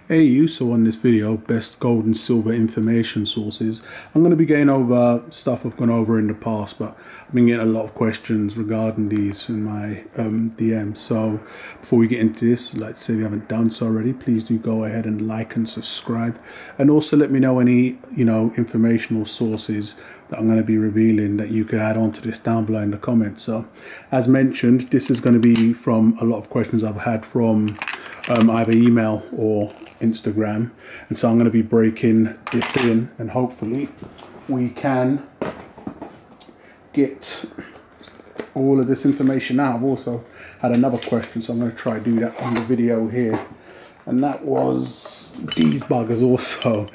Hey you, so on this video, best gold and silver information sources, I'm going to be going over stuff I've gone over in the past, but I've been getting a lot of questions regarding these in my DM. So before we get into this, I'd like to say if you haven't done so already, please do go ahead and like and subscribe, and also let me know any informational sources that I'm going to be revealing that you can add on to this down below in the comments. So as mentioned, this is going to be from a lot of questions I've had from either email or Instagram, and so I'm going to be breaking this in, and hopefully we can get all of this information out. I've also had another question, so I'm going to try to do that on the video here, and that was these buggers also,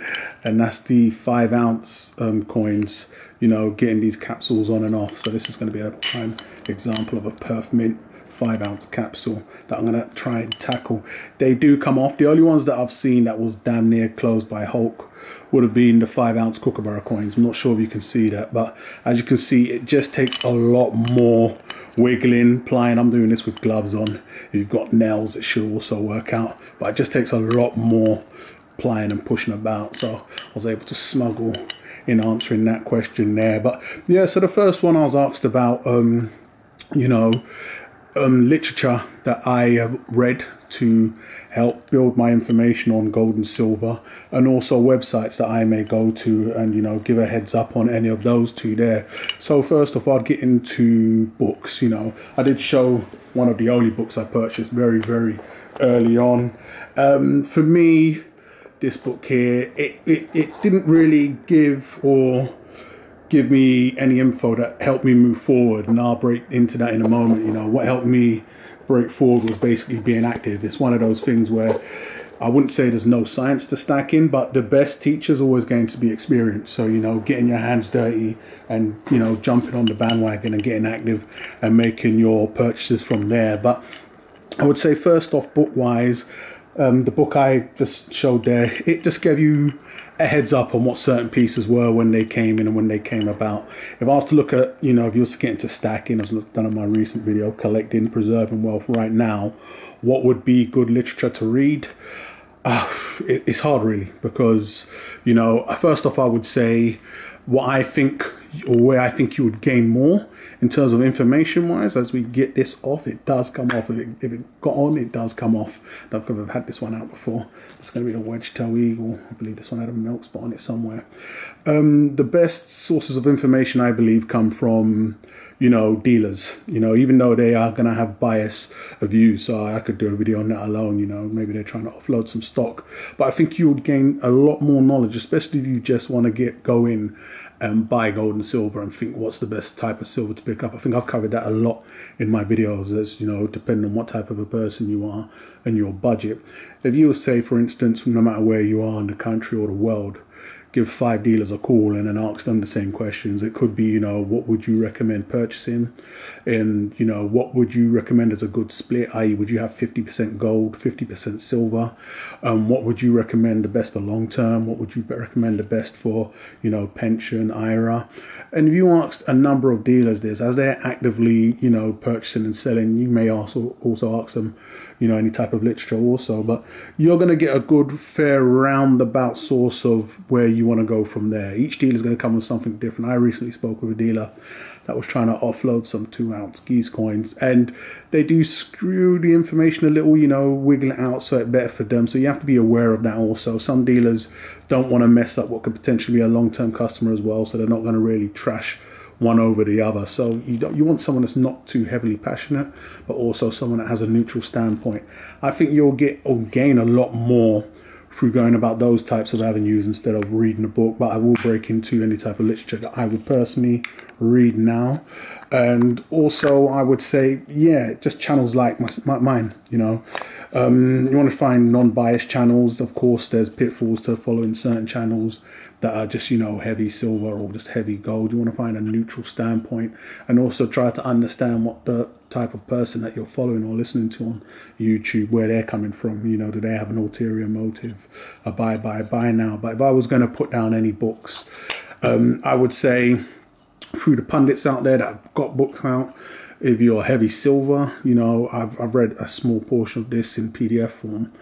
and that's the 5-ounce coins, getting these capsules on and off. So this is going to be a prime example of a Perth Mint 5-ounce capsule that I'm gonna try and tackle. They do come off. The only ones that I've seen that was damn near closed by Hulk would have been the 5-ounce Kookaburra coins. I'm not sure if you can see that, but as you can see, it just takes a lot more wiggling, plying. I'm doing this with gloves on. If you've got nails, it should also work out, but it just takes a lot more plying and pushing about. So I was able to smuggle in answering that question there. But yeah, so the first one I was asked about, literature that I have read to help build my information on gold and silver, and also websites that I may go to, and give a heads up on any of those two there. So first off, I'll get into books. I did show one of the only books I purchased very early on. For me, this book here, it didn't really give me any info that helped me move forward, and I'll break into that in a moment. What helped me break forward was basically being active. It's one of those things where I wouldn't say there's no science to stacking, but the best teacher's always going to be experience. So getting your hands dirty and jumping on the bandwagon and getting active and making your purchases from there. But I would say first off, book wise, the book I just showed there, it just gave you a heads up on what certain pieces were when they came in and when they came about. If I was to look at, if you was to get into stacking, as I've done in my recent video, collecting, preserving wealth right now, what would be good literature to read? It's hard really, because, first off, I would say what I think, or where I think you would gain more in terms of information wise. As we get this off, it does come off. If it got on, it does come off. I don't think I've had this one out before. It's going to be the Wedge-tail Eagle. I believe this one had a milk spot on it somewhere. The best sources of information, I believe, come from dealers, even though they are going to have bias of views. So I could do a video on that alone. Maybe they're trying to offload some stock, but I think you would gain a lot more knowledge, especially if you just want to go in and buy gold and silver and think what's the best type of silver to pick up. I think I've covered that a lot in my videos, as depending on what type of a person you are and your budget. If you say, for instance, no matter where you are in the country or the world, give 5 dealers a call and then ask them the same questions. It could be, what would you recommend purchasing? And, what would you recommend as a good split? I.e., would you have 50% gold, 50% silver? What would you recommend the best for long term? What would you recommend the best for, pension, IRA? And if you ask a number of dealers this, as they're actively, purchasing and selling, you may also ask them, any type of literature also, but you're going to get a good, fair, roundabout source of where you want to go from there. Each dealer is going to come with something different. I recently spoke with a dealer that was trying to offload some 2-ounce geese coins, and they do screw the information a little, wiggle it out so it's better for them. So you have to be aware of that also. Some dealers don't want to mess up what could potentially be a long-term customer as well, so they're not going to really trash one over the other. So you want someone that's not too heavily passionate, but also someone that has a neutral standpoint. I think you'll gain a lot more through going about those types of avenues instead of reading a book. But I will break into any type of literature that I would personally read now. And also I would say, yeah, just channels like mine, you want to find non-biased channels. Of course, there's pitfalls to following certain channels that are just, heavy silver or just heavy gold. You want to find a neutral standpoint, and also try to understand what the type of person that you're following or listening to on YouTube, where they're coming from. Do they have an ulterior motive? A buy now. But if I was going to put down any books, I would say through the pundits out there that have got books out, if you're heavy silver, I've read a small portion of this in PDF form.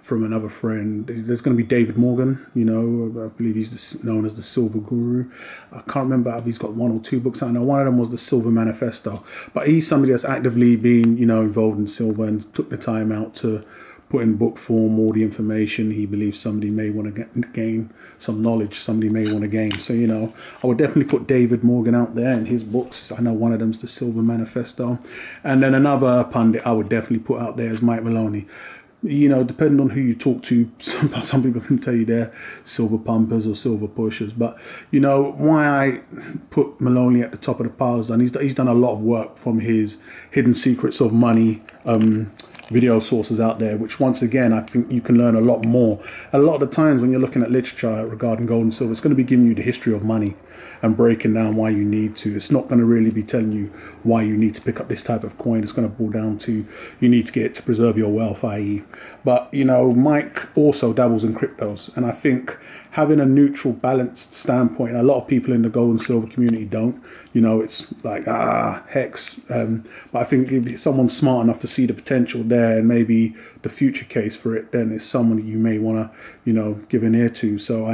from another friend. There's going to be David Morgan, you know, I believe he's known as the Silver Guru. I can't remember if he's got 1 or 2 books. I know one of them was the Silver Manifesto, but he's somebody that's actively been, you know, involved in silver and took the time out to put in book form all the information he believes somebody may want to gain, some knowledge somebody may want to gain. So, you know, I would definitely put David Morgan out there and his books. I know one of them's the Silver Manifesto. And then another pundit I would definitely put out there is Mike Maloney. You know, depending on who you talk to, some people can tell you they're silver pumpers or silver pushers. But, you know, why I put Maloney at the top of the piles, and he's done a lot of work from his Hidden Secrets of Money video sources out there, which once again I think you can learn a lot more. A lot of the times when you're looking at literature regarding gold and silver, it's going to be giving you the history of money and breaking down why you need to. It's not going to really be telling you why you need to pick up this type of coin. It's going to boil down to you need to get it to preserve your wealth, i.e. But, you know, Mike also dabbles in cryptos, and I think having a neutral, balanced standpoint, a lot of people in the gold and silver community don't. You know, it's like, hex. But I think if someone's smart enough to see the potential there and maybe the future case for it, then it's someone you may want to, you know, give an ear to. So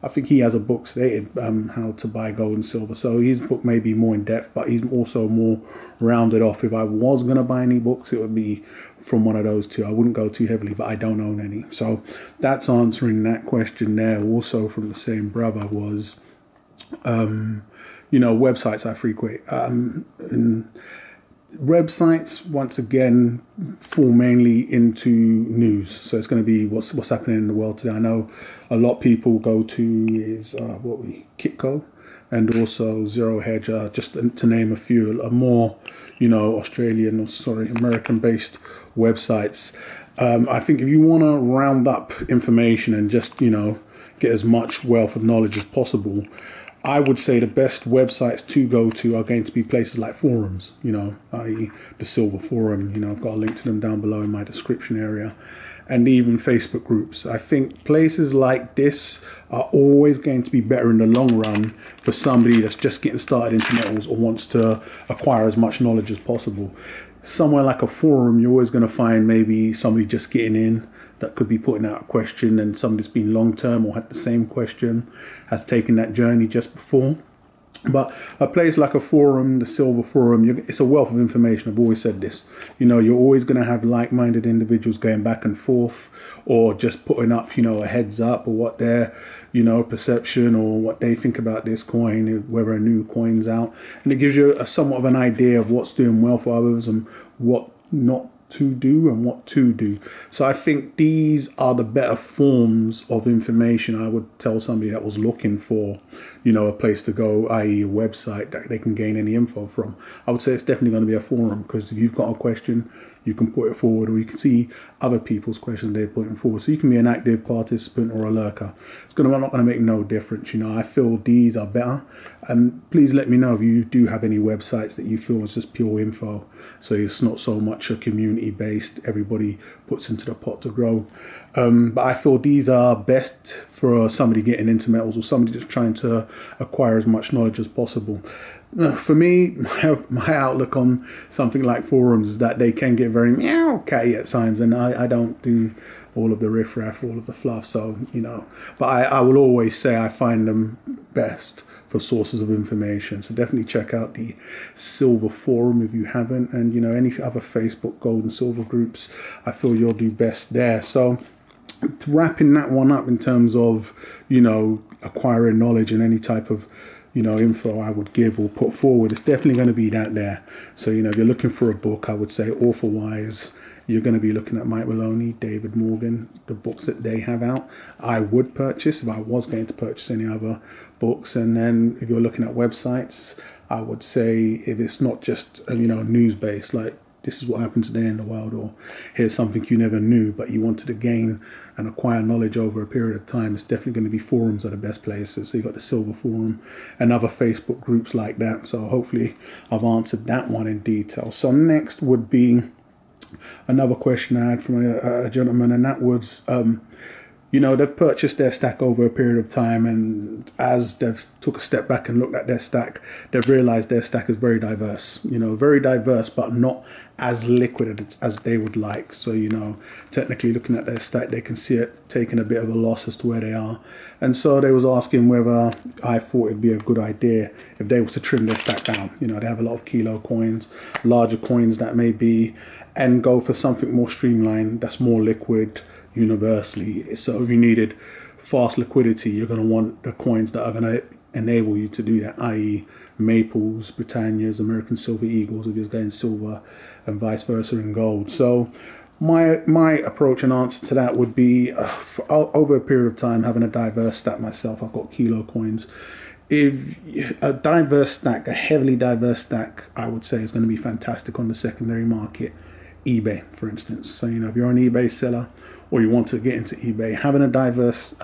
I think he has a book stated, How to Buy Gold and Silver. So his book may be more in depth, but he's also more rounded off. If I was going to buy any books, it would be from one of those two. I wouldn't go too heavily, but I don't own any. So that's answering that question there. Also from the same brother was, you know, websites I frequent. And websites, once again, fall mainly into news. So it's going to be what's happening in the world today. I know a lot of people go to is Kitco and also Zero Hedge, just to name a few, more, you know, American-based websites. I think if you want to round up information and just, you know, get as much wealth of knowledge as possible, I would say the best websites to go to are going to be places like forums, you know, i.e. the Silver Forum. You know, I've got a link to them down below in my description area, and even Facebook groups. I think places like this are always going to be better in the long run for somebody that's just getting started into metals or wants to acquire as much knowledge as possible. Somewhere like a forum, you're always going to find maybe somebody just getting in that could be putting out a question, and somebody's been long term or had the same question, has taken that journey just before. But a place like a forum, the Silver Forum, it's a wealth of information. I've always said this. You know, you're always going to have like-minded individuals going back and forth, or just putting up, you know, a heads up or what their, you know, perception or what they think about this coin, whether a new coin's out. And it gives you a somewhat of an idea of what's doing well for others and what not to do and what to do. So I think these are the better forms of information I would tell somebody that was looking for, you know, a place to go, i.e. a website that they can gain any info from. I would say it's definitely going to be a forum, because if you've got a question, you can put it forward, or you can see other people's questions they're putting forward. So you can be an active participant or a lurker. It's not going to make no difference. You know, I feel these are better. And please let me know if you do have any websites that you feel is just pure info. So it's not so much a community based, everybody puts into the pot to grow. But I feel these are best for somebody getting into metals or somebody just trying to acquire as much knowledge as possible. For me, my outlook on something like forums is that they can get very meow catty at times, and I don't do all of the riffraff, all of the fluff. So, you know, but I will always say I find them best for sources of information. So definitely check out the Silver Forum if you haven't, and, you know, any other Facebook gold and silver groups, I feel you'll do best there. So wrapping that one up in terms of, you know, acquiring knowledge and any type of, you know, info I would give or put forward, it's definitely going to be that there. So, you know, if you're looking for a book, I would say author-wise, you're going to be looking at Mike Maloney, David Morgan, the books that they have out. I would purchase if I was going to purchase any other books. And then if you're looking at websites, I would say if it's not just, you know, news-based, like this is what happened today in the world, or here's something you never knew, but you wanted to gain and acquire knowledge over a period of time, it's definitely going to be forums are the best places. So you've got the Silver Forum and other Facebook groups like that. So hopefully I've answered that one in detail. So next would be another question I had from a gentleman, and that was, you know, they've purchased their stack over a period of time, and as they've took a step back and looked at their stack, they've realized their stack is very diverse, you know, very diverse, but not as liquid as they would like. So, you know, technically looking at their stack, they can see it taking a bit of a loss as to where they are. And so they was asking whether I thought it'd be a good idea if they was to trim their stack down. You know, they have a lot of kilo coins, larger coins that may be, and go for something more streamlined, that's more liquid universally. So if you needed fast liquidity, you're going to want the coins that are going to enable you to do that, i.e. Maples, Britannias, American Silver Eagles if you're going silver, and vice versa in gold. So my approach and answer to that would be over a period of time, having a diverse stack myself. I've got kilo coins. If a diverse stack, a heavily diverse stack, I would say is going to be fantastic on the secondary market. eBay, for instance. So, you know, if you're an eBay seller or you want to get into eBay, having a diverse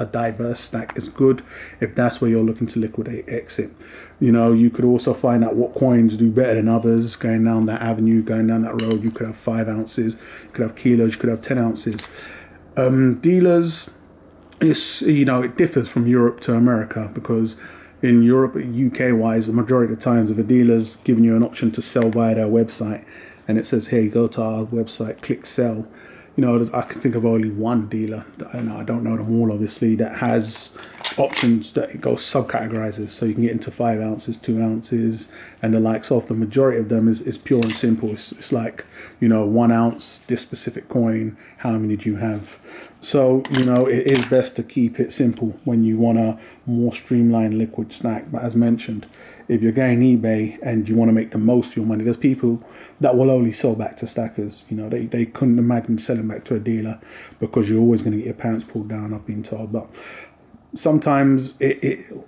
stack is good if that's where you're looking to liquidate, exit. You know, you could also find out what coins do better than others, going down that avenue, going down that road. You could have 5 ounces, you could have kilos, you could have 10 ounces. Dealers, you know, it differs from Europe to America, because in Europe, UK wise, the majority of the times if a dealer's giving you an option to sell via their website, and it says, hey, go to our website, click sell. You know, I can think of only one dealer, and I don't know them all obviously, that has options that it goes subcategorizes. So you can get into 5 ounces, 2 ounces, and the likes of. The majority of them is pure and simple. It's like, you know, 1 ounce, this specific coin, how many do you have? So, you know, it is best to keep it simple when you want a more streamlined liquid stack. But as mentioned, if you're going eBay and you want to make the most of your money, there's people that will only sell back to stackers. You know, they couldn't imagine selling back to a dealer, because you're always going to get your pants pulled down, I've been told. But sometimes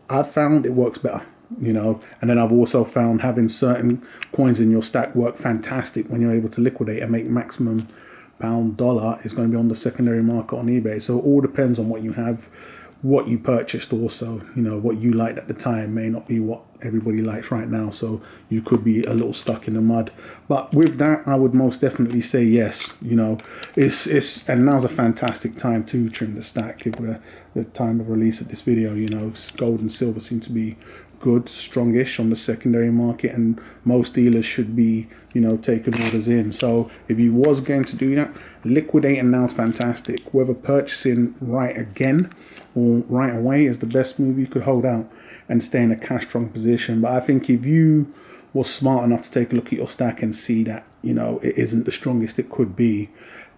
I've found it works better, you know. And then I've also found having certain coins in your stack work fantastic when you're able to liquidate and make maximum pound dollar is going to be on the secondary market on eBay. So it all depends on what you have, what you purchased also. You know, what you liked at the time may not be what everybody likes right now, so you could be a little stuck in the mud. But with that, I would most definitely say yes. You know, and now's a fantastic time to trim the stack. If we're the time of release of this video, you know, gold and silver seem to be good, strongish on the secondary market, and most dealers should be, you know, taking orders in. So if you was going to do that, liquidating now is fantastic. Whether purchasing right again or right away is the best move, you could hold out and stay in a cash strong position. But I think if you was smart enough to take a look at your stack and see that, you know, it isn't the strongest it could be,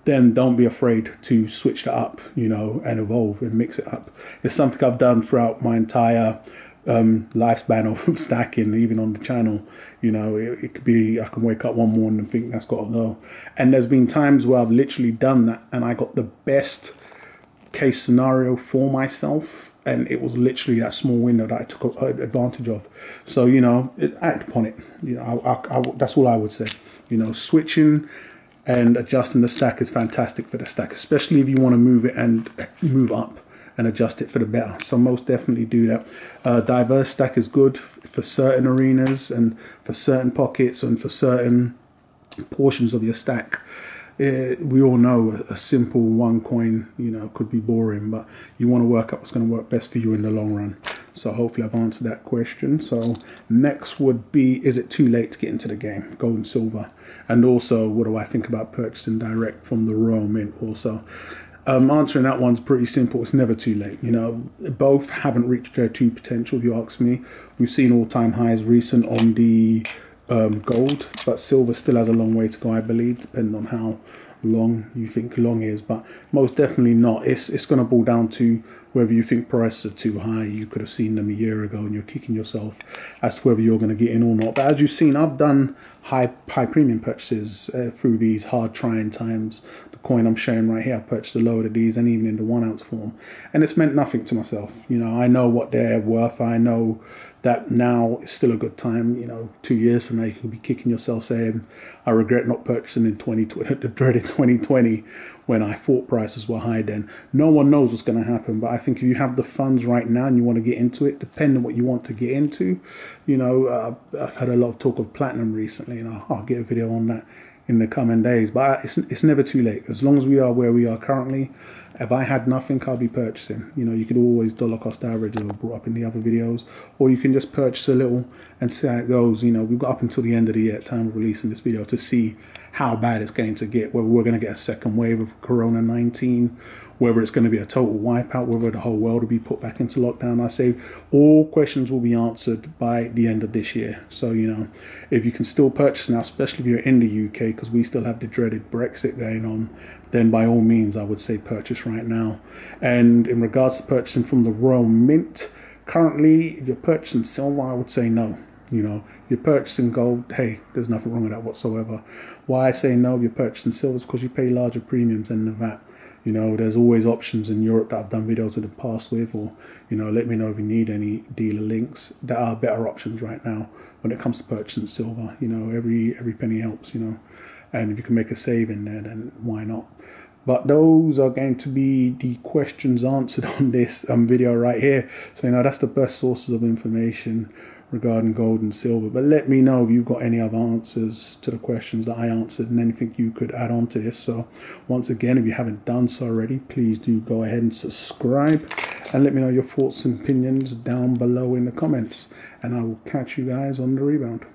then don't be afraid to switch that up, you know, and evolve and mix it up. It's something I've done throughout my entire lifespan of stacking, even on the channel. You know, it could be I can wake up one morning and think that's got to go, and there's been times where I've literally done that and I got the best case scenario for myself, and it was literally that small window that I took advantage of. So, you know, act upon it. You know, I that's all I would say. You know, switching and adjusting the stack is fantastic for the stack, especially if you want to move it and move up and adjust it for the better. So most definitely do that. Diverse stack is good for certain arenas and for certain pockets and for certain portions of your stack. We all know a simple one coin, you know, could be boring, but you want to work out what's going to work best for you in the long run. So hopefully I've answered that question. So next would be, is it too late to get into the game, gold and silver? And also, what do I think about purchasing direct from the Royal Mint also? Answering that one's pretty simple. It's never too late. You know, both haven't reached their true potential, if you ask me. We've seen all-time highs recent on the gold, but silver still has a long way to go, I believe, depending on how long you think long is. But most definitely not. It's going to boil down to whether you think prices are too high. You could have seen them a year ago and you're kicking yourself as to whether you're going to get in or not. But as you've seen, I've done high premium purchases through these hard trying times. The coin I'm showing right here, I've purchased a load of these, and even in the 1 ounce form, and it's meant nothing to myself. You know, I know what they're worth. I know that now is still a good time. You know, 2 years from now you could be kicking yourself saying, I regret not purchasing in 2020, the dreaded 2020, when I thought prices were high then. No one knows what's going to happen, but I think if you have the funds right now and you want to get into it, depending on what you want to get into, you know, I've had a lot of talk of platinum recently, and I'll get a video on that in the coming days. But it's never too late, as long as we are where we are currently, If I had nothing, I'll be purchasing. You know, you could always dollar cost average, as I brought up in the other videos, or you can just purchase a little and see how it goes. You know, we've got up until the end of the year at time of releasing this video to see how bad it's going to get, whether we're going to get a second wave of Corona-19, whether it's going to be a total wipeout, whether the whole world will be put back into lockdown. I say all questions will be answered by the end of this year. So, you know, if you can still purchase now, especially if you're in the UK, because we still have the dreaded Brexit going on, then by all means, I would say purchase right now. And in regards to purchasing from the Royal Mint, currently, if you're purchasing silver, I would say no. You know, if you're purchasing gold, hey, there's nothing wrong with that whatsoever. Why I say no if you're purchasing silver is because you pay larger premiums than the VAT. You know, there's always options in Europe that I've done videos in the past with, or, you know, let me know if you need any dealer links. There are better options right now when it comes to purchasing silver. You know, every penny helps, you know, and if you can make a saving there, then why not? But those are going to be the questions answered on this video right here. So, you know, that's the best sources of information regarding gold and silver. But let me know if you've got any other answers to the questions that I answered and anything you could add on to this. So once again, if you haven't done so already, please do go ahead and subscribe and let me know your thoughts and opinions down below in the comments, and I will catch you guys on the rebound.